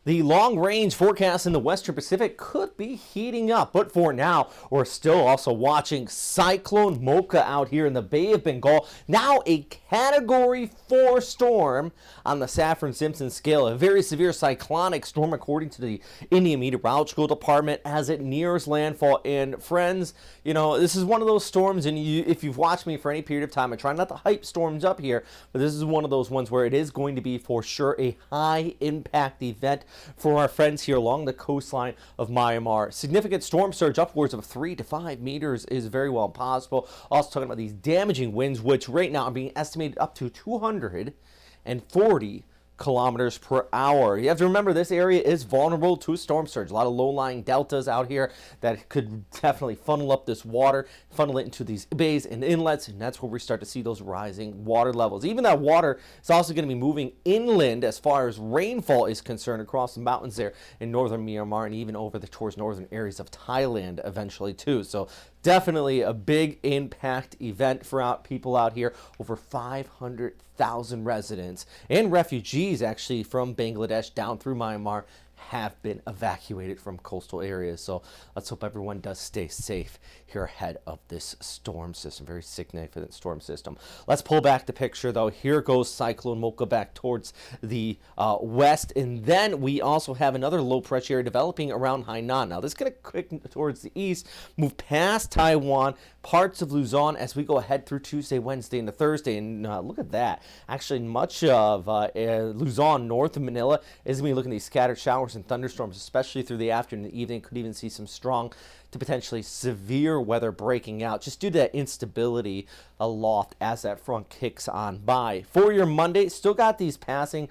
The long-range forecast in the Western Pacific could be heating up, but for now, we're still also watching Cyclone Mocha out here in the Bay of Bengal. Now a Category 4 storm on the Saffir-Simpson scale, a very severe cyclonic storm according to the Indian Meteorological Department as it nears landfall. And friends, you know, this is one of those storms, and if you've watched me for any period of time, I try not to hype storms up here, but this is one of those ones where it is going to be for sure a high-impact event for our friends here along the coastline of Myanmar. Significant storm surge upwards of 3 to 5 meters is very well possible. Also talking about these damaging winds, which right now are being estimated up to 240 kilometers per hour. You have to remember this area is vulnerable to storm surge. A lot of low-lying deltas out here that could definitely funnel up this water, funnel it into these bays and inlets, and that's where we start to see those rising water levels. Even that water is also going to be moving inland as far as rainfall is concerned across the mountains there in northern Myanmar and even over towards northern areas of Thailand eventually too. So definitely a big impact event for people out here. Over 500,000 residents and refugees actually from Bangladesh down through Myanmar have been evacuated from coastal areas. So let's hope everyone does stay safe here ahead of this storm system, very significant storm system. Let's pull back the picture though. Here goes Cyclone Mocha back towards the west, and then we also have another low pressure area developing around Hainan. Now this is going to quick towards the east, move past Taiwan, parts of Luzon as we go ahead through Tuesday, Wednesday, into Thursday. And look at that. Actually, much of Luzon, north of Manila, is going to be looking at these scattered showers and thunderstorms, especially through the afternoon and evening. Could even see some strong to potentially severe weather breaking out just due to that instability aloft as that front kicks on by. For your Monday, still got these passing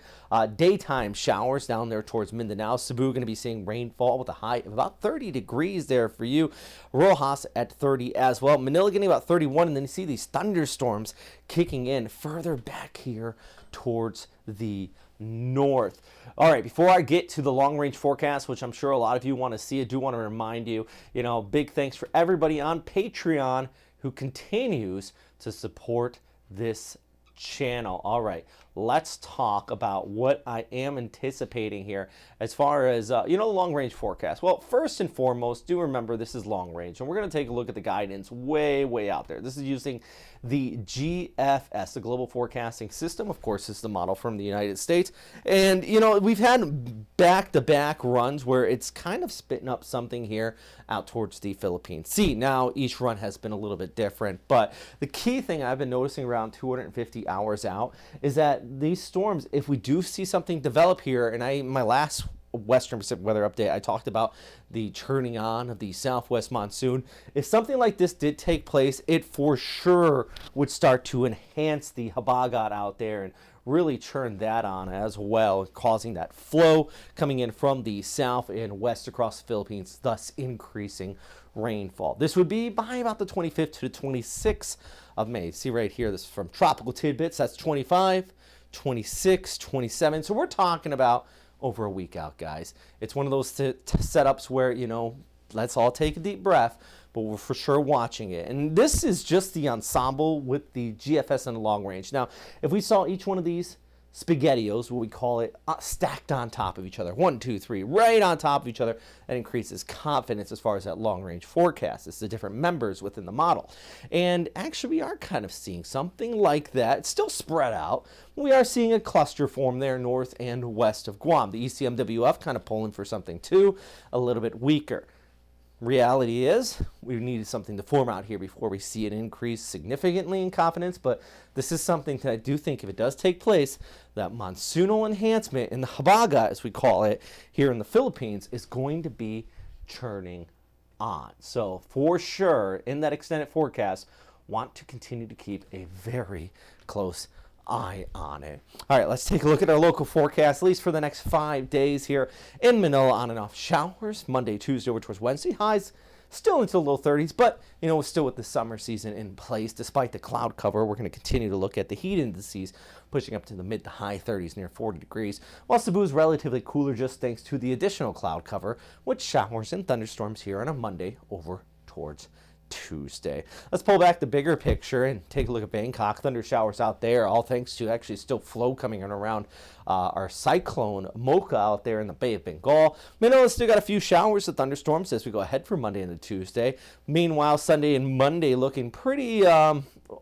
daytime showers down there towards Mindanao. Cebu going to be seeing rainfall with a high of about 30 degrees there for you. Rojas at 30 as well. Manila getting about 31, and then you see these thunderstorms kicking in further back here towards the north. All right, before I get to the long-range forecast, which I'm sure a lot of you want to see, I do want to remind you, big thanks for everybody on Patreon who continues to support this channel. All right, let's talk about what I am anticipating here as far as, the long-range forecast. Well, first and foremost, do remember this is long-range, and we're going to take a look at the guidance way out there. This is using the GFS, the Global Forecasting System. Of course, this is the model from the United States. And, we've had back-to-back runs where it's kind of spitting up something here out towards the Philippine Sea. Now, each run has been a little bit different, but the key thing I've been noticing around 250 hours out is that these storms, if we do see something develop here, and my last Western Pacific weather update, I talked about the turning on of the southwest monsoon. If something like this did take place, it for sure would start to enhance the habagat out there and really turn that on as well, causing that flow coming in from the south and west across the Philippines, thus increasing rainfall. This would be by about the 25th to the 26th of May. See right here, this is from Tropical Tidbits. That's 25, 26, 27. So we're talking about over a week out, guys. It's one of those setups where, let's all take a deep breath, but we're for sure watching it. And this is just the ensemble with the GFS and the long range. Now, if we saw each one of these SpaghettiOs, what we call it, stacked on top of each other, 1, 2, 3, right on top of each other, that increases confidence as far as that long-range forecast. It's the different members within the model. And actually, we are kind of seeing something like that. It's still spread out. We are seeing a cluster form there north and west of Guam. The ECMWF kind of pulling for something too, a little bit weaker. Reality is we needed something to form out here before we see it increase significantly in confidence, but this is something that I do think if it does take place, that monsoonal enhancement in the habagat, as we call it, here in the Philippines is going to be churning on. So for sure, in that extended forecast, want to continue to keep a very close eye on it. All right, let's take a look at our local forecast, at least for the next 5 days here in Manila. On and off showers Monday, Tuesday, over towards Wednesday. Highs still into the low 30s, but still with the summer season in place. Despite the cloud cover, we're going to continue to look at the heat indices pushing up to the mid to high 30s, near 40 degrees, while Cebu is relatively cooler just thanks to the additional cloud cover with showers and thunderstorms here on a Monday over towards Tuesday. Let's pull back the bigger picture and take a look at Bangkok. Thunder showers out there, all thanks to actually still flow coming in around our cyclone Mocha out there in the Bay of Bengal. Manila still got a few showers and thunderstorms as we go ahead for Monday into Tuesday. Meanwhile, Sunday and Monday looking pretty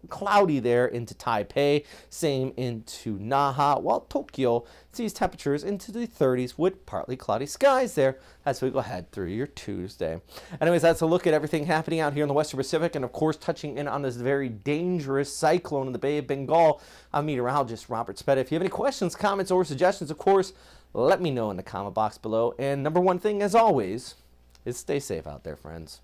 cloudy there into Taipei, same into Naha, while Tokyo sees temperatures into the 30s with partly cloudy skies there as we go ahead through your Tuesday. Anyways, that's a look at everything happening out here in the Western Pacific, and of course touching in on this very dangerous cyclone in the Bay of Bengal. I'm meteorologist Robert Spetta. If you have any questions, comments, or suggestions, of course, let me know in the comment box below. And number one thing, as always, is stay safe out there, friends.